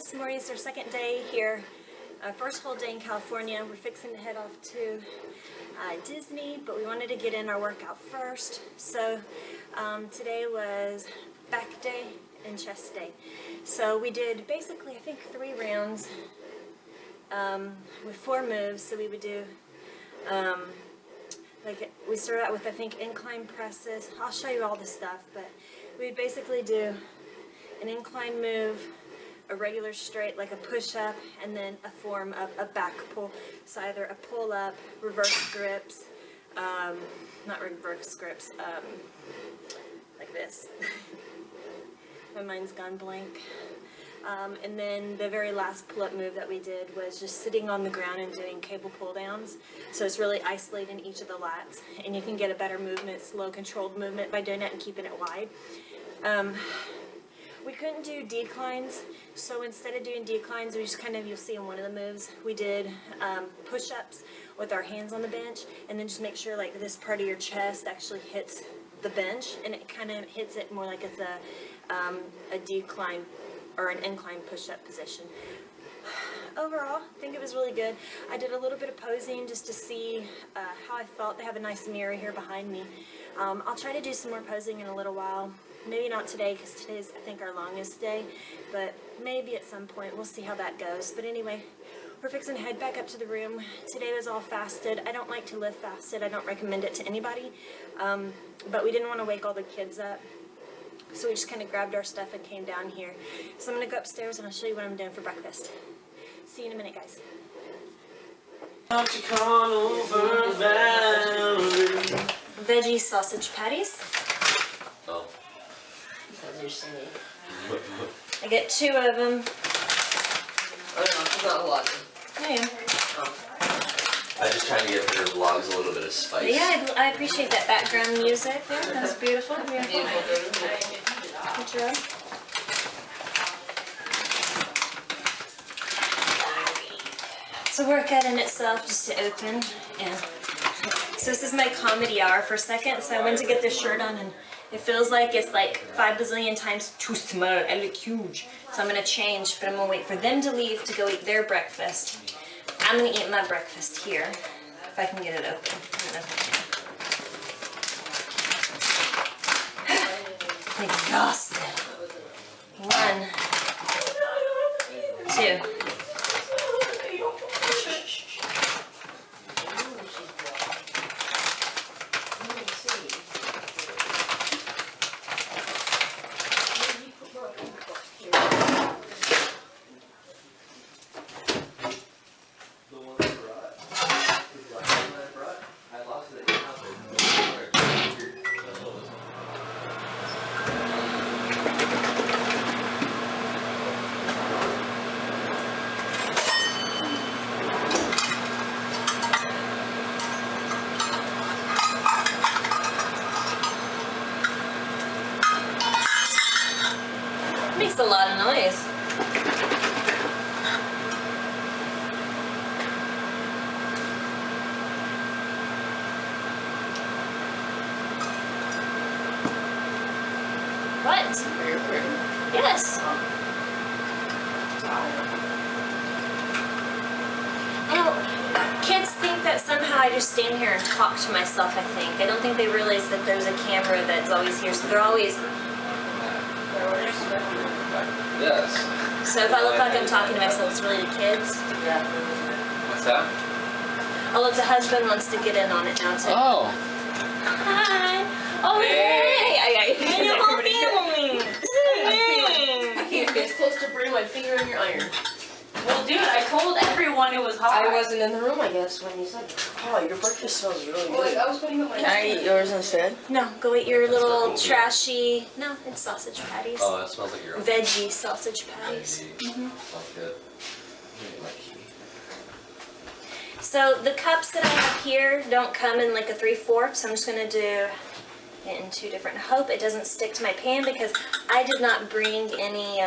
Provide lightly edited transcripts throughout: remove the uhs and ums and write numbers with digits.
This morning's our second day here, first whole day in California. We're fixing to head off to Disney, but we wanted to get in our workout first. So today was back day and chest day. So we did basically, I think, 3 rounds with 4 moves. So we would do, like we started out with, I think, incline presses. I'll show you all the stuff, but we'd basically do an incline move, a regular straight, like a push-up, and then a form of a back pull. So either a pull-up, reverse grips, not reverse grips, like this. My mind's gone blank. And then the very last pull-up move that we did was just sitting on the ground and doing cable pull-downs. So it's really isolating each of the lats, and you can get a better movement, slow, controlled movement by doing that and keeping it wide. We couldn't do declines, so instead of doing declines, we just kind of, you'll see in one of the moves, we did push-ups with our hands on the bench, and then just make sure like this part of your chest actually hits the bench, and it kind of hits it more like it's a decline or an incline push-up position. Overall, I think it was really good. I did a little bit of posing just to see how I felt. They have a nice mirror here behind me. I'll try to do some more posing in a little while. Maybe not today, because today's, I think, our longest day, but maybe at some point. We'll see how that goes. But anyway, we're fixing to head back up to the room. Today was all fasted. I don't like to lift fasted. I don't recommend it to anybody, but we didn't want to wake all the kids up. So we just kind of grabbed our stuff and came down here. So I'm going to go upstairs and I'll show you what I'm doing for breakfast. See you in a minute, guys. Veggie sausage patties. Oh. I get 2 of them. I don't know, it's not a lot. Yeah. I just trying to give her vlogs a little bit of spice. Yeah, I appreciate that background music there. That's beautiful. Beautiful. Good job. It's a workout in itself just to open. Yeah. So this is my comedy hour for a second. So I went to get this shirt on and it feels like it's like 5 bazillion times too small. I look huge. So I'm going to change, but I'm going to wait for them to leave to go eat their breakfast. I'm going to eat my breakfast here, if I can get it open. I don't know if I can. I'm exhausted. 1, 2. Makes a lot of noise. What? Yes. Kids think that somehow I just stand here and talk to myself, I think. I don't think they realize that there's a camera that's always here, so they're always... Yes. So if I look like I'm talking to myself, it's really the kids. Yeah. What's that? Oh, look, the husband wants to get in on it now, too. Oh. Hi. Oh, hey. Hey, your whole family. I can't get close to putting my finger in your iron. Well, dude, I told everyone it was hot. I wasn't in the room, I guess, when you said, oh, your breakfast smells really good. Wait, I was putting up my... Can I eat yours instead? No, go eat your little trashy... No, it's sausage patties. Oh, that smells like your own. Veggie sausage patties. Smells good. So the cups that I have here don't come in like a 3/4, so I'm just going to do it in 2 different. I hope it doesn't stick to my pan because I did not bring any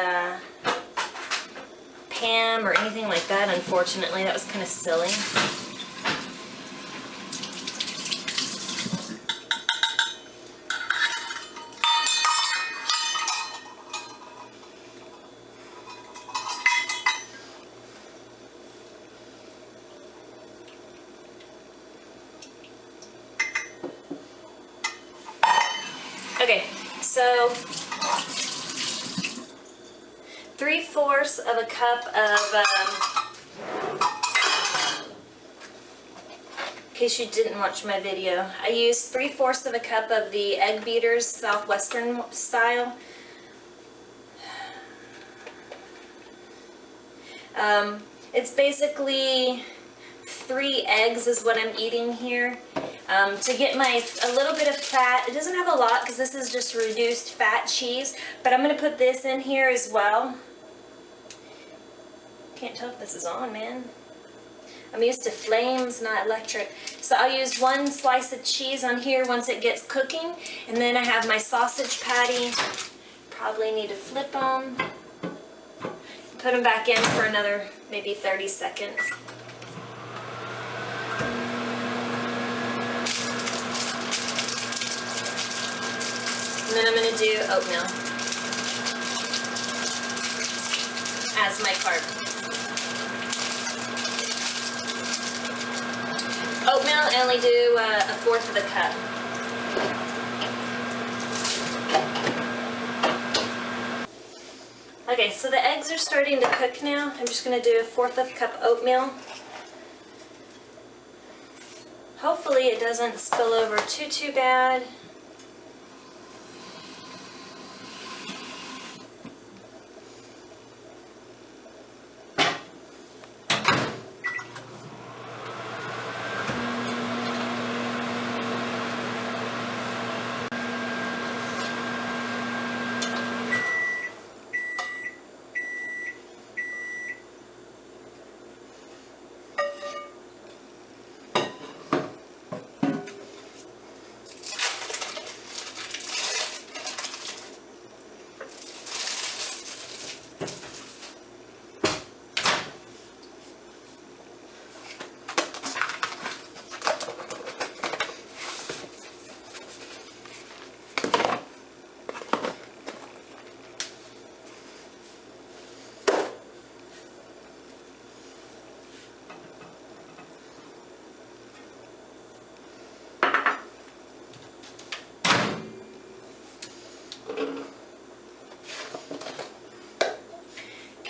Pam or anything like that, unfortunately. That was kind of silly. Okay, so 3/4 of a cup of, in case you didn't watch my video, I used 3/4 of a cup of the egg beaters, Southwestern style. It's basically 3 eggs is what I'm eating here. To get a little bit of fat. It doesn't have a lot because this is just reduced fat cheese, but I'm going to put this in here as well. Can't tell if this is on, man. I'm used to flames, not electric. So I'll use 1 slice of cheese on here once it gets cooking, and then I have my sausage patty. Probably need to flip them. Put them back in for another maybe 30 seconds. And then I'm going to do oatmeal as my carb. Oatmeal, I only do 1/4 of the cup. Okay, so the eggs are starting to cook now. I'm just going to do 1/4 of a cup oatmeal. Hopefully it doesn't spill over too bad.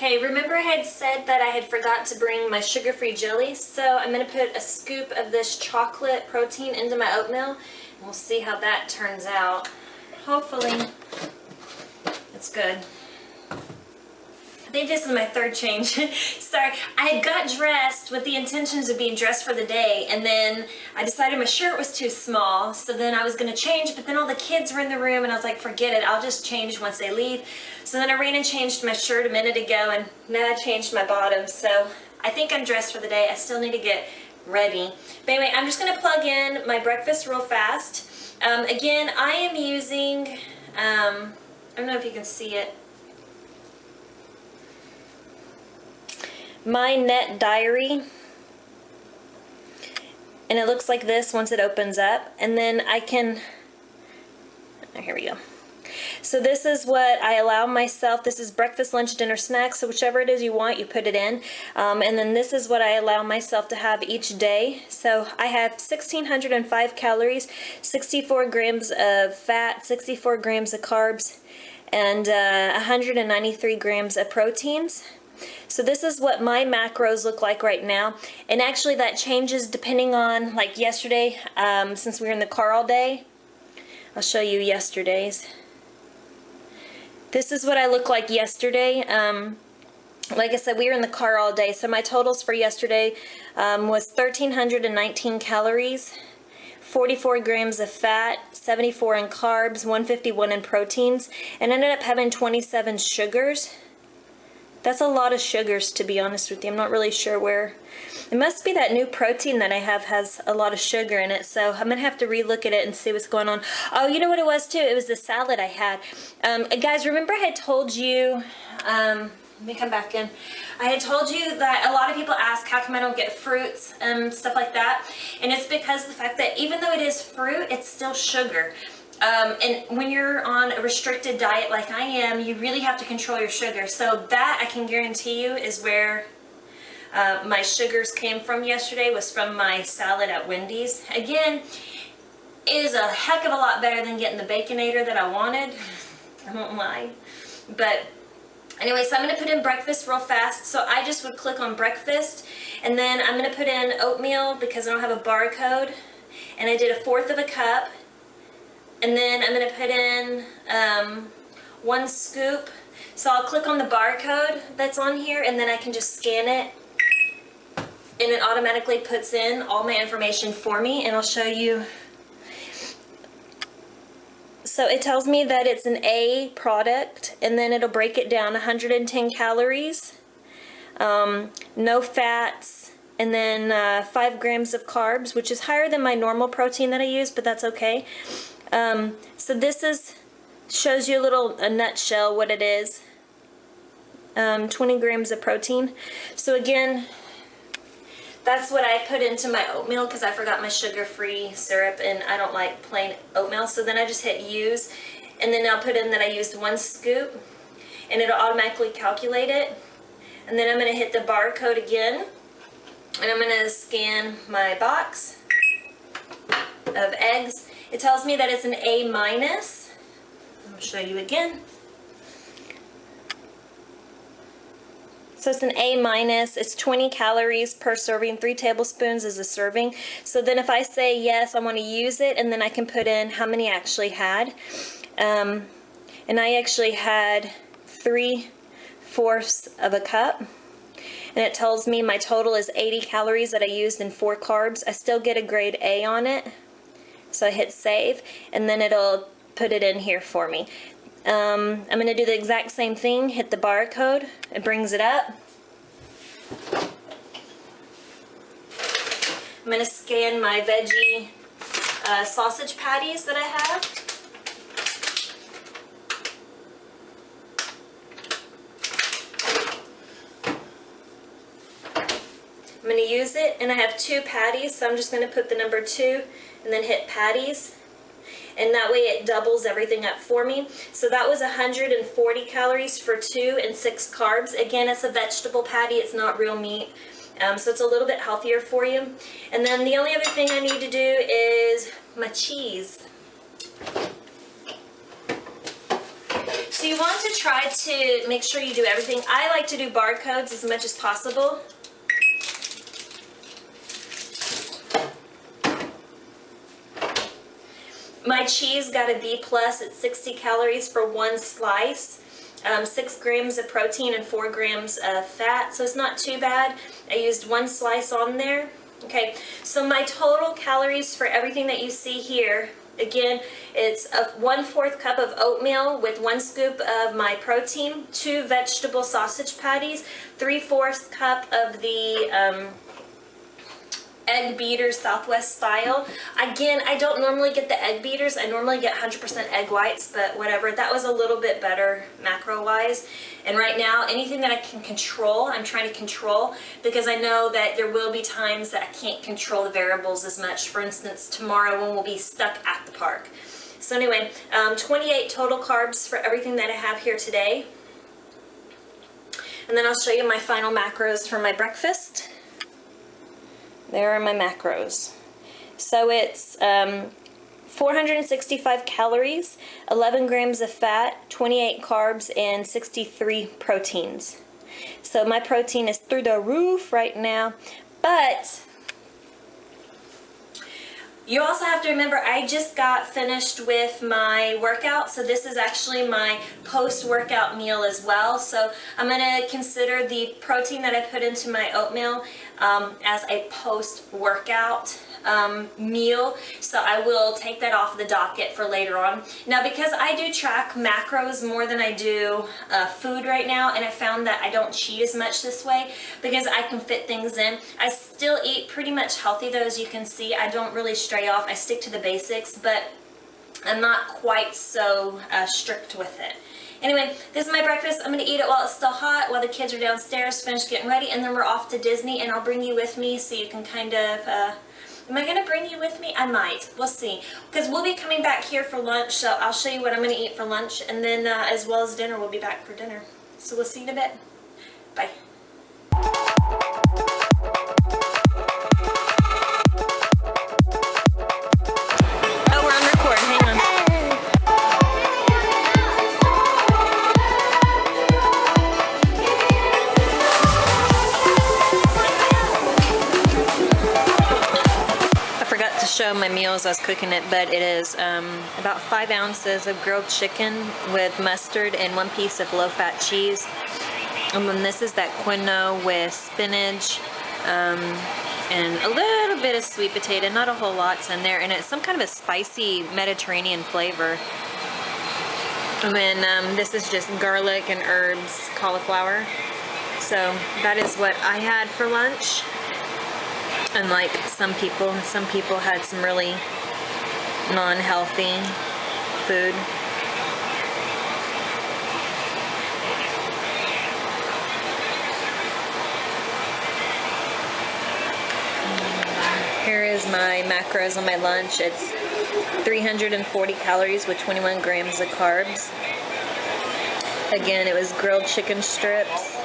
Okay, remember I had said that I had forgot to bring my sugar-free jelly, so I'm going to put a scoop of this chocolate protein into my oatmeal, and we'll see how that turns out. Hopefully, it's good. I think this is my 3rd change. Sorry, I had got dressed with the intentions of being dressed for the day, and then I decided my shirt was too small, so then I was going to change, but then all the kids were in the room, and I was like, forget it, I'll just change once they leave. So then I ran and changed my shirt a minute ago, and now I changed my bottoms, so I think I'm dressed for the day. I still need to get ready. But anyway, I'm just going to plug in my breakfast real fast. Again, I am using, I don't know if you can see it, My Net Diary, and it looks like this once it opens up, and then I can, oh, here we go. So this is what I allow myself. This is breakfast, lunch, dinner, snacks, so whichever it is you want, you put it in. And then this is what I allow myself to have each day. So I have 1,605 calories, 64 grams of fat, 64 grams of carbs, and 193 grams of proteins. So this is what my macros look like right now, and actually that changes depending on, like yesterday, since we were in the car all day. I'll show you yesterday's. This is what I look like yesterday. Like I said, we were in the car all day, so my totals for yesterday was 1,319 calories, 44 grams of fat, 74 in carbs, 151 in proteins, and ended up having 27 sugars. That's a lot of sugars, to be honest with you. I'm not really sure where. It must be that new protein that I have has a lot of sugar in it, so I'm going to have to relook at it and see what's going on. Oh, you know what it was, too? It was the salad I had. Guys, remember I had told you, let me come back in. I had told you that a lot of people ask how come I don't get fruits and stuff like that, and it's because of the fact that even though it is fruit, it's still sugar. And when you're on a restricted diet like I am, you really have to control your sugar. So that, I can guarantee you, is where my sugars came from yesterday, was from my salad at Wendy's. Again, It is a heck of a lot better than getting the Baconator that I wanted. I won't lie. But anyway, so I'm going to put in breakfast real fast. So I just would click on breakfast, and then I'm going to put in oatmeal because I don't have a barcode. And I did 1/4 cup. And then I'm going to put in 1 scoop. So I'll click on the barcode that's on here, and then I can just scan it. And it automatically puts in all my information for me, and I'll show you. So it tells me that it's an A product, and then it'll break it down, 110 calories, no fats, and then 5 grams of carbs, which is higher than my normal protein that I use, but that's okay. So this shows you a nutshell what it is. 20 grams of protein. So again, that's what I put into my oatmeal because I forgot my sugar-free syrup and I don't like plain oatmeal. So then I just hit use, and then I'll put in that I used 1 scoop, and it'll automatically calculate it. And then I'm going to hit the barcode again, and I'm going to scan my box of eggs. It tells me that it's an A-. I'll show you again. So it's an A-. It's 20 calories per serving. 3 tablespoons is a serving. So then if I say yes, I want to use it, and then I can put in how many I actually had. And I actually had 3/4 cup. And it tells me my total is 80 calories that I used in 4 carbs. I still get a grade A on it. So I hit save, and then it'll put it in here for me. I'm going to do the exact same thing, hit the barcode, it brings it up. I'm going to scan my veggie sausage patties that I have. I'm going to use it, and I have 2 patties, so I'm just going to put the number 2 and then hit patties. And that way it doubles everything up for me. So that was 140 calories for 2 and 6 carbs. Again, it's a vegetable patty, it's not real meat. So it's a little bit healthier for you. And then the only other thing I need to do is my cheese. So you want to try to make sure you do everything. I like to do barcodes as much as possible. My cheese got a B+, it's 60 calories for 1 slice, 6 grams of protein and 4 grams of fat, so it's not too bad. I used 1 slice on there. Okay, so my total calories for everything that you see here, again, it's 1/4 cup of oatmeal with 1 scoop of my protein, 2 vegetable sausage patties, 3/4 cup of the egg beaters Southwest style. Again, I don't normally get the egg beaters. I normally get 100% egg whites, but whatever. That was a little bit better macro-wise. And right now, anything that I can control, I'm trying to control, because I know that there will be times that I can't control the variables as much. For instance, tomorrow when we'll be stuck at the park. So anyway, 28 total carbs for everything that I have here today. And then I'll show you my final macros for my breakfast. There are my macros. So it's 465 calories, 11 grams of fat, 28 carbs, and 63 proteins. So my protein is through the roof right now, but you also have to remember I just got finished with my workout, so this is actually my post-workout meal as well. So I'm going to consider the protein that I put into my oatmeal as a post-workout meal, so I will take that off the docket for later on. Now, because I do track macros more than I do food right now, and I found that I don't cheat as much this way because I can fit things in. I still eat pretty much healthy though, as you can see. I don't really stray off. I stick to the basics, but I'm not quite so strict with it. Anyway, this is my breakfast. I'm going to eat it while it's still hot, while the kids are downstairs, finished getting ready, and then we're off to Disney, and I'll bring you with me so you can kind of, am I going to bring you with me? I might. We'll see. Because we'll be coming back here for lunch, so I'll show you what I'm going to eat for lunch, and then as well as dinner, we'll be back for dinner. So we'll see you in a bit. Bye. meal as I was cooking it, but it is about 5 ounces of grilled chicken with mustard and 1 piece of low-fat cheese. And then this is that quinoa with spinach and a little bit of sweet potato, not a whole lot's in there, and it's some kind of a spicy Mediterranean flavor. And then this is just garlic and herbs, cauliflower. So that is what I had for lunch. Unlike some people had some really non-healthy food. Here is my macros on my lunch. It's 340 calories with 21 grams of carbs. Again, it was grilled chicken strips,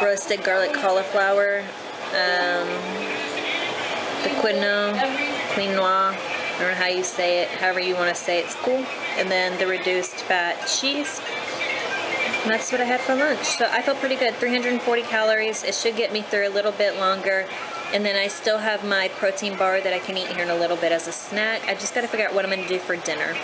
roasted garlic cauliflower, the quinoa, I don't know how you say it, however you want to say it's cool, and then the reduced fat cheese. And that's what I had for lunch. So I felt pretty good. 340 calories. It should get me through a little bit longer. And then I still have my protein bar that I can eat here in a little bit as a snack. I just got to figure out what I'm going to do for dinner.